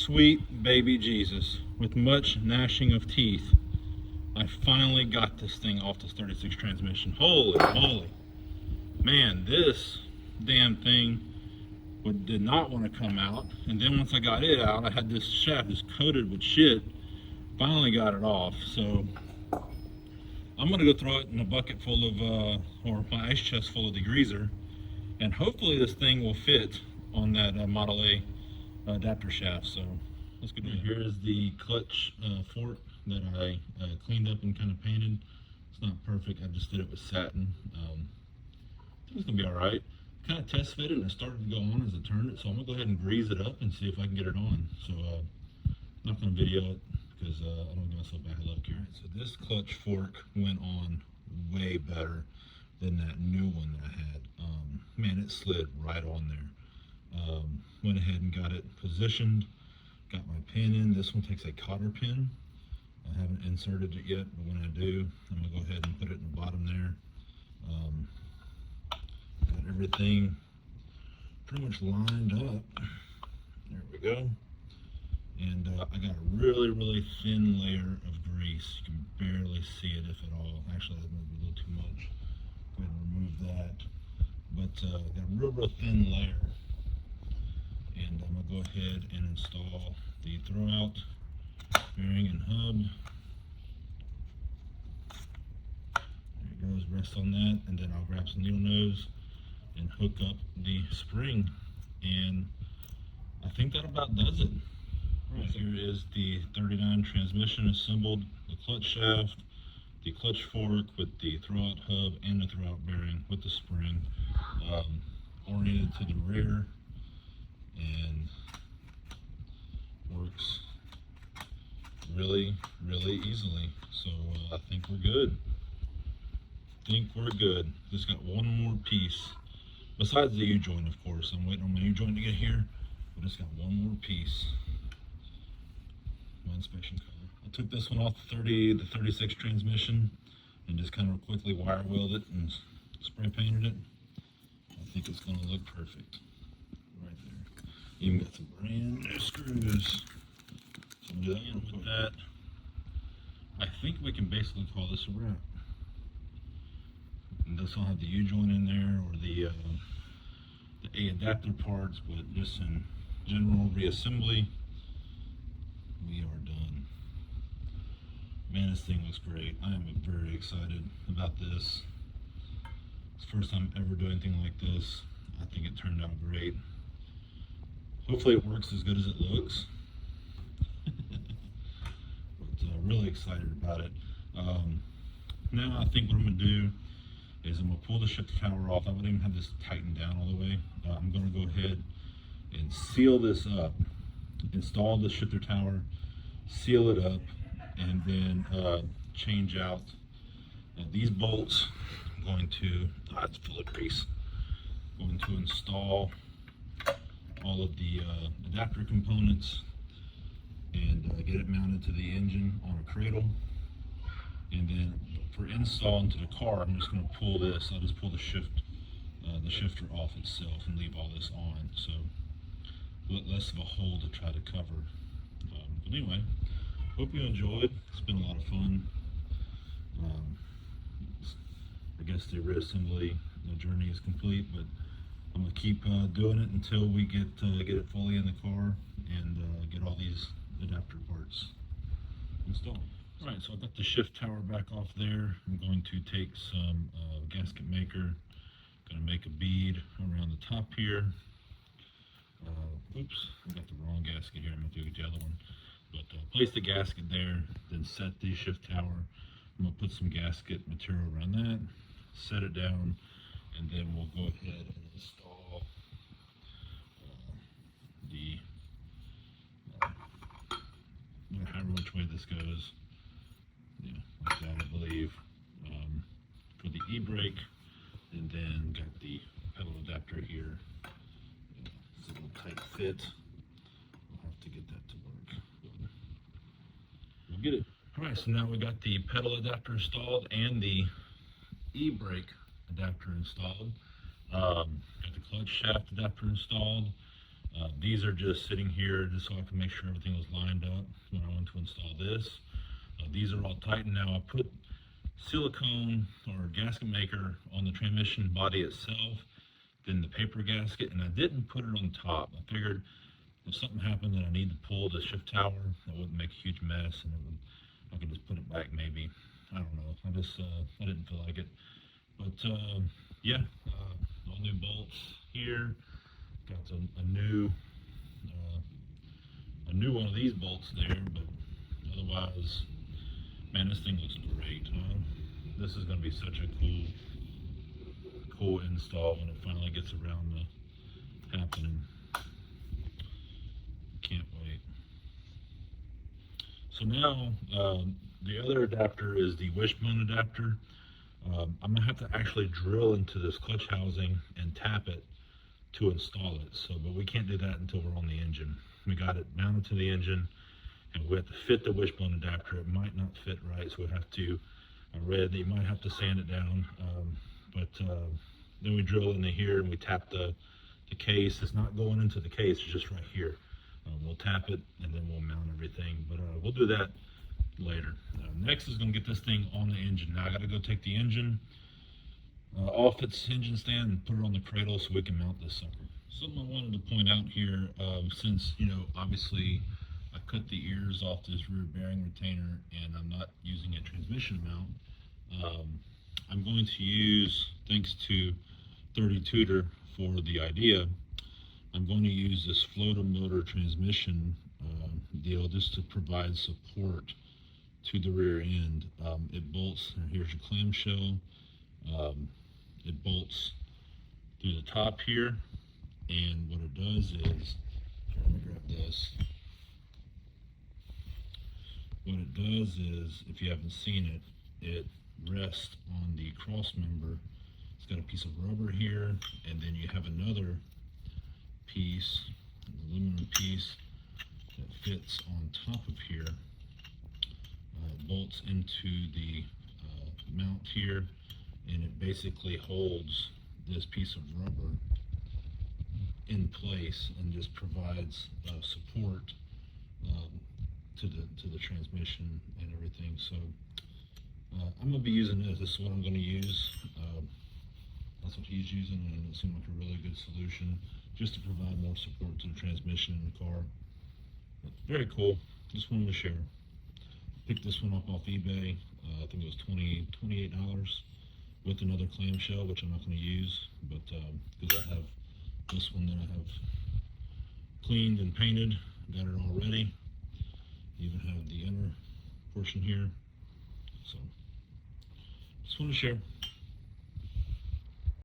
Sweet baby Jesus, with much gnashing of teeth, I finally got this thing off this 36 transmission. Holy moly. Man, this damn thing did not want to come out. And then once I got it out, I had this shaft just coated with shit. Finally got it off. So I'm going to go throw it in a bucket full of, or my ice chest full of degreaser. And hopefully this thing will fit on that Model A adapter shaft. So let's go do it. Here's the clutch fork that I cleaned up and kind of painted. It's not perfect. I just did it with satin. I think it's gonna be all right. Kind of test fitted and it started to go on as I turned it. So I'm gonna go ahead and grease it up and see if I can get it on. So I'm not gonna video it because I don't want to give myself bad luck here. So this clutch fork went on way better than that new one that I had. Man, it slid right on there. Went ahead and got it positioned, got my pin in. This one takes a cotter pin. I haven't inserted it yet, but when I do, I'm gonna go ahead and put it in the bottom there. Got everything pretty much lined up. There we go. And I got a really, really thin layer of grease. You can barely see it, if at all. Actually, that might be a little too much. Go ahead and remove that. But got a real, real thin layer. And I'm gonna go ahead and install the throwout bearing and hub. There it goes, rest on that, and then I'll grab some needle nose and hook up the spring. And I think that about does it. Right, here is the 39 transmission assembled, the clutch shaft, the clutch fork with the throwout hub and the throwout bearing with the spring, oriented to the rear, and works really, really easily. So I think we're good. Just got one more piece, besides the U-joint, of course. I'm waiting on my U-joint to get here, but it's got one more piece. My inspection cover. I took this one off the 36 transmission and just kind of quickly wire wheeled it and spray painted it. I think it's gonna look perfect right there. Even got some brand new screws. So I'm doing it with that. I think we can basically call this a wrap. And this will have the U-joint in there, or the A adapter parts, but just in general reassembly, we are done. Man, this thing looks great. I am very excited about this. It's the first time ever doing anything like this. I think it turned out great. Hopefully it works as good as it looks. But really excited about it. Now I think what I'm gonna do is I'm gonna pull the shifter tower off. I wouldn't even have this tightened down all the way. I'm gonna go ahead and seal this up, install the shifter tower, seal it up, and then change out these bolts. I'm going to, it's full of grease. Going to install all of the adapter components and get it mounted to the engine on a cradle. And then for install into the car, I'm just going to pull this. I'll just pull the shifter off itself and leave all this on. So less of a hole to try to cover. But anyway, hope you enjoyed. It's been a lot of fun. I guess the reassembly journey is complete, but I'm gonna keep doing it until we get it fully in the car and get all these adapter parts installed. All right, so I've got the shift tower back off there. I'm going to take some gasket maker. Gonna make a bead around the top here. Oops, I got the wrong gasket here. I'm gonna do the other one. But place the gasket there, then set the shift tower. I'm gonna put some gasket material around that, set it down, and then we'll go ahead and install however which way this goes. Yeah, like that, I believe. For the e-brake, and then got the pedal adapter here. It's a little tight fit. We'll have to get that to work. But we'll get it. All right, so now we got the pedal adapter installed and the e-brake adapter installed. Got the clutch shaft adapter installed, These are just sitting here just so I can make sure everything was lined up when I went to install this. These are all tightened now. I put silicone or gasket maker on the transmission body itself, then the paper gasket, and I didn't put it on top. I figured if something happened that I need to pull the shift tower, it wouldn't make a huge mess, and I could just put it back maybe. I don't know. I didn't feel like it. But yeah, all new bolts here. Got a new one of these bolts there, but otherwise, man, this thing looks great. This is going to be such a cool install when it finally gets around to happening. Can't wait. So now the other adapter is the wishbone adapter. I'm gonna have to actually drill into this clutch housing and tap it to install it. But we can't do that until we're on the engine. We got it mounted to the engine, and we have to fit the wishbone adapter. It might not fit right, so we have to. I read that you might have to sand it down, then we drill into here and we tap the case. It's not going into the case; it's just right here. We'll tap it and then we'll mount everything. But we'll do that later. Next is going to get this thing on the engine. Now I got to go take the engine off its engine stand and put it on the cradle so we can mount this sucker. Something I wanted to point out here, since obviously I cut the ears off this rear bearing retainer and I'm not using a transmission mount, I'm going to use, thanks to 30 Tutor for the idea, I'm going to use this floater motor transmission deal just to provide support to the rear end. It bolts, and here's your clamshell. It bolts through the top here, and what it does is, here, let me grab this. What it does is, if you haven't seen it, it rests on the cross member. It's got a piece of rubber here, and then you have another piece, an aluminum piece that fits on top of here. Bolts into the mount here, and it basically holds this piece of rubber in place and just provides support to the transmission and everything. So I'm going to be using this. This is what I'm going to use. That's what he's using, and it seemed like a really good solution just to provide more support to the transmission in the car. But very cool. Just wanted to share. Picked this one up off eBay. I think it was $28 with another clamshell, which I'm not going to use, but because I have this one that I have cleaned and painted, got it all ready. Even have the inner portion here. So just want to share.